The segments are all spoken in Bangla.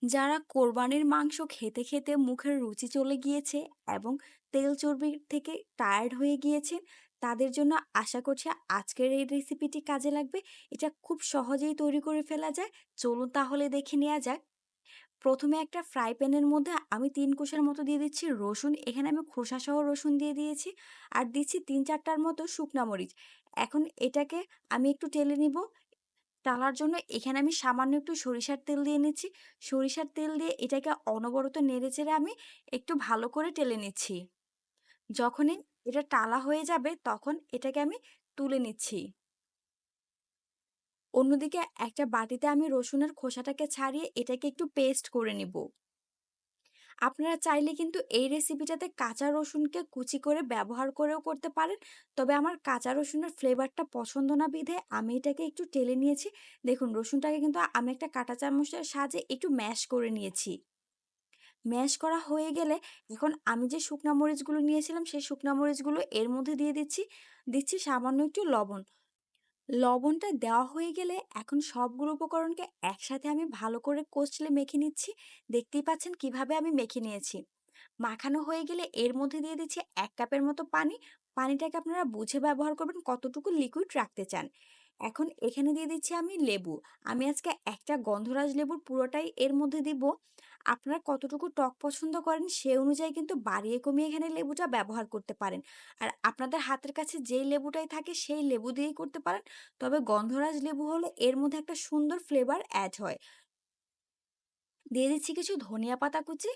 যারা কোরবানির মাংস খেতে, খেতে মুখের রুচি চলে গিয়েছে এবং তেল চর্বির থেকে টায়ার্ড হয়ে গিয়েছেন, তাদের জন্য আশা করছি আজকের এই রেসিপিটি কাজে লাগবে। এটা খুব সহজেই তৈরি করে ফেলা যায়। চলুন তাহলে দেখে নেওয়া যাক। প্রথমে একটা ফ্রাই প্যানের মধ্যে আমি ৩ কোষের মতো দিয়ে দিচ্ছি রসুন। এখানে আমি খোসাসহ রসুন দিয়ে দিয়েছি। আর দিচ্ছি ৩-৪ টার মতো শুকনা মরিচ। এখন এটাকে আমি একটু টেলে নিব। টালার জন্য এখানে আমি সামান্য একটু সরিষার তেল দিয়ে নিচ্ছি। সরিষার তেল দিয়ে এটাকে অনবরত নেড়েচেড়ে আমি একটু ভালো করে টেলে নিচ্ছি। যখনই এটা টালা হয়ে যাবে তখন এটাকে আমি তুলে নিচ্ছি। অন্যদিকে একটা বাটিতে আমি রসুনের খোসাটাকে ছাড়িয়ে এটাকে একটু পেস্ট করে নিব। আপনারা চাইলে কিন্তু এই রেসিপিটাতে কাঁচা রসুনকে কুচি করে ব্যবহার করেও করতে পারেন। তবে আমার কাঁচা রসুনের ফ্লেভারটা পছন্দ না বিধায় আমি এটাকে একটু টেলে নিয়েছি। দেখুন রসুনটাকে কিন্তু আমি একটা কাঁটা চামচের সাহায্যে একটু ম্যাশ করে নিয়েছি। ম্যাশ করা হয়ে গেলে এখন আমি যে শুকনা মরিচগুলো নিয়েছিলাম সেই শুকনা মরিচগুলো এর মধ্যে দিয়ে দিচ্ছি। দিচ্ছি সামান্য একটু লবণ। লবণটা দেওয়া হয়ে গেলে এখন সবগুলো উপকরণকে একসাথে আমি ভালো করে কষলে মেখে নিচ্ছি। দেখতেই পাচ্ছেন কিভাবে আমি মেখে নিয়েছি। মাখানো হয়ে গেলে এর মধ্যে দিয়ে দিচ্ছি ১ কাপের মতো পানি। পানিটাকে আপনারা বুঝে ব্যবহার করবেন কতটুকু লিকুইড রাখতে চান। এখন এখানে দিয়ে দিচ্ছি আমি লেবু। আমি আজকে একটা গন্ধরাজ লেবুর পুরোটাই এর মধ্যে দিব। আপনারা কতটুকু টক পছন্দ করেন সে অনুযায়ী কিন্তু বাড়িয়ে কমিয়ে এখানে লেবুটা ব্যবহার করতে পারেন। আর আপনাদের হাতের কাছে যেই লেবুটাই থাকে সেই লেবু দিয়েই করতে পারেন। তবে গন্ধরাজ লেবু হলে এর মধ্যে একটা সুন্দর ফ্লেভার অ্যাড হয়। দিয়ে দিচ্ছি কিছু ধনিয়া পাতা কুচি।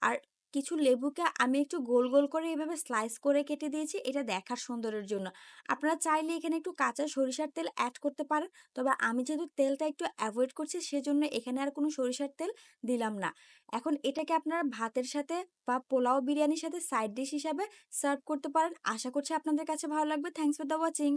আর কিছু লেবুকে আমি একটু গোল, গোল করে এভাবে স্লাইস করে কেটে দিয়েছি এটা দেখার সৌন্দর্যের জন্য। আপনারা চাইলে এখানে একটু কাঁচা সরিষার তেল এড করতে পারেন। তবে আমি যেহেতু তেলটা একটু এভয়েড করছি সেজন্য এখানে আর কোনো সরিষার তেল দিলাম না। এখন এটাকে আপনারা ভাতের সাথে বা পোলাও বিরিয়ানির সাথে সাইড ডিশ হিসাবে সার্ভ করতে পারেন। আশা করছি আপনাদের কাছে ভালো লাগবে। Thanks for the watching.